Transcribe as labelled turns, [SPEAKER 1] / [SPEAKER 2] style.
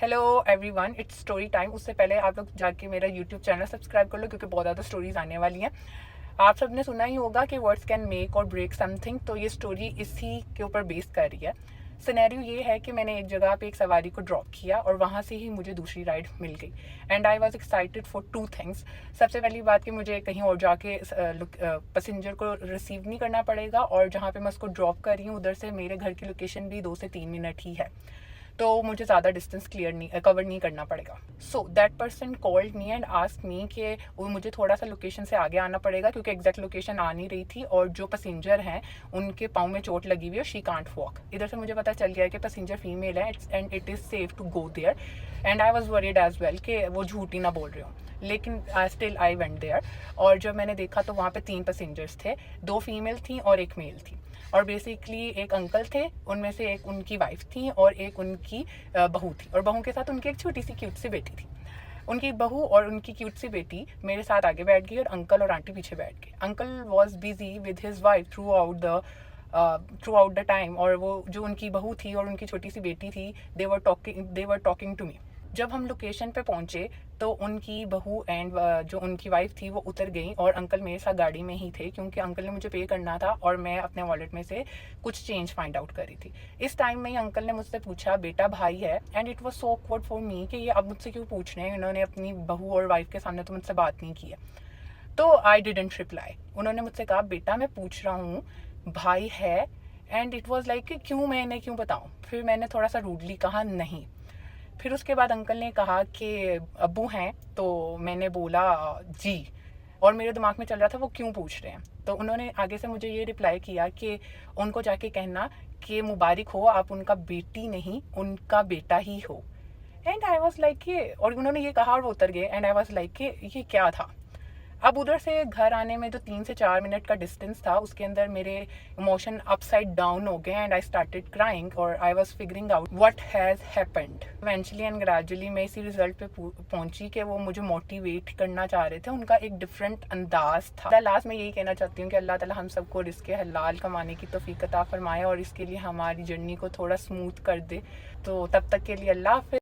[SPEAKER 1] Hello everyone, it's story time. उससे पहले आप लोग जाके मेरा यूट्यूब चैनल सब्सक्राइब कर लो क्योंकि बहुत ज़्यादा स्टोरीज आने वाली हैं। आप सबने सुना ही होगा कि वर्ड्स कैन मेक और ब्रेक समथिंग, तो ये स्टोरी इसी के ऊपर बेस कर रही है। सिनेरियो ये है कि मैंने एक जगह पे एक सवारी को ड्रॉप किया और वहाँ से ही मुझे दूसरी राइड मिल गई and I was excited for two things. सबसे पहली बात कि मुझे कहीं और जाके पैसेंजर को रिसीव नहीं करना पड़ेगा और जहाँ पे मैं उसको ड्रॉप कर रही हूँ उधर से मेरे घर की लोकेशन भी 2 से 3 मिनट ही है, तो मुझे ज़्यादा डिस्टेंस कवर नहीं करना पड़ेगा। So that person called me and ask me कि वो मुझे थोड़ा सा लोकेशन से आगे आना पड़ेगा क्योंकि एग्जैक्ट लोकेशन आ नहीं रही थी और जो पैसेंजर हैं उनके पाँव में चोट लगी हुई है, शी कांट वॉक। इधर से मुझे पता चल गया है कि पैसेंजर फीमेल है and it is safe to go there and I was worried as well कि वो झूठी ना बोल रहे हो, लेकिन स्टिल आई वेंट देयर। और जब मैंने देखा तो वहाँ पे 3 पैसेंजर्स थे, 2 फीमेल थी और एक मेल थी। और बेसिकली एक अंकल थे, उनमें से एक उनकी वाइफ थी और एक उनकी बहू थी, और बहू के साथ उनकी एक छोटी सी क्यूट सी बेटी थी। उनकी बहू और उनकी क्यूट सी बेटी मेरे साथ आगे बैठ गई और अंकल और आंटी पीछे बैठ गए। Uncle was busy with his wife through out the time, और वो जो उनकी बहू थी और उनकी छोटी सी बेटी थी, दे वर टॉकिंग टू मी। जब हम लोकेशन पे पहुंचे तो उनकी बहू एंड जो उनकी वाइफ थी वो उतर गई और अंकल मेरे साथ गाड़ी में ही थे क्योंकि अंकल ने मुझे पे करना था और मैं अपने वॉलेट में से कुछ चेंज फाइंड आउट करी थी। इस टाइम में ही अंकल ने मुझसे पूछा बेटा भाई है, and it was so awkward for me कि ये अब मुझसे क्यों पूछ रहे हैं, इन्होंने अपनी बहू और वाइफ के सामने तो मुझसे बात नहीं की है। तो आई डिडेंट रिप्लाई। उन्होंने मुझसे कहा बेटा मैं पूछ रहा हूँ भाई है, एंड इट वॉज लाइक क्यों, मैं इन्हें क्यों बताऊँ। फिर मैंने थोड़ा सा रूडली कहा नहीं। फिर उसके बाद अंकल ने कहा कि अब्बू हैं, तो मैंने बोला जी, और मेरे दिमाग में चल रहा था वो क्यों पूछ रहे हैं। तो उन्होंने आगे से मुझे ये रिप्लाई किया कि उनको जाके कहना कि मुबारक हो, आप उनका बेटी नहीं उनका बेटा ही हो। एंड आई वॉज लाइक कि, और उन्होंने ये कहा और वो उतर गए एंड आई वॉज लाइक कि ये क्या था। अब उधर से घर आने में जो 3 से 4 मिनट का डिस्टेंस था उसके अंदर मेरे इमोशन अपसाइड डाउन हो गए एंड आई स्टार्टेड क्राइंग और I was figuring out what has happened. Eventually and gradually मैं इसी रिजल्ट पे पहुंची कि वो मुझे मोटिवेट करना चाह रहे थे, उनका एक डिफरेंट अंदाज था। लास्ट में यही कहना चाहती हूँ कि अल्लाह ताला हम सबको रिज़्क़ हलाल कमाने की तौफीक अता फरमाए और इसके लिए हमारी जर्नी को थोड़ा स्मूथ कर दे। तो तब तक के लिए अल्लाह हाफ़िज़।